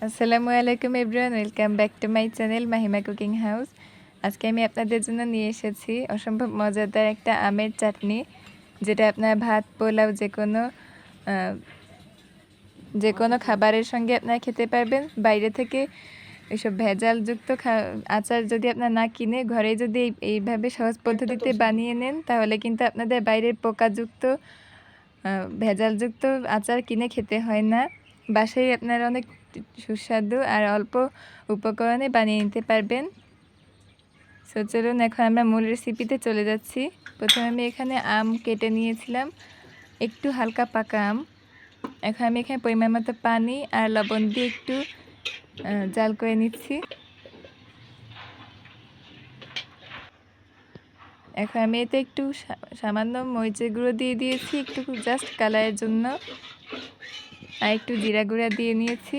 আসসালামু আলাইকুম everyone, welcome back to my channel Mahima cooking house. আজকে আমি আপনাদের জন্য নিয়ে এসেছি অসম্ভব মজাদার একটা আমের চাটনি, যেটা আপনার ভাত পোলাও যে কোনো খাবারের সঙ্গে আপনারা খেতে পারবেন। বাইরে থেকে এসব ভেজালযুক্ত আচার যদি আপনার না কিনে ঘরে যদি এইভাবে সহজ পদ্ধতিতে বানিয়ে নেন, তাহলে কিন্তু আপনাদের বাইরের পোকাযুক্ত ভেজালযুক্ত আচার কিনে খেতে হয় না। বাসায় আপনারা অনেক সুস্বাদু আর অল্প উপকরণে বানিয়ে নিতে পারবেন। সো চলুন এখন আমরা মূল রেসিপিতে চলে যাচ্ছি। প্রথমে আমি এখানে আম কেটে নিয়েছিলাম, একটু হালকা পাকা আম। এখন আমি এখানে পরিমাণ মতো পানি আর লবণ দিয়ে একটু জাল করে নিচ্ছি। এখন আমি এতে একটু সামান্য মরিচের গুঁড়ো দিয়ে দিয়েছি, একটু জাস্ট কালারের জন্য, আর একটু জিরা গুঁড়া দিয়ে নিয়েছি।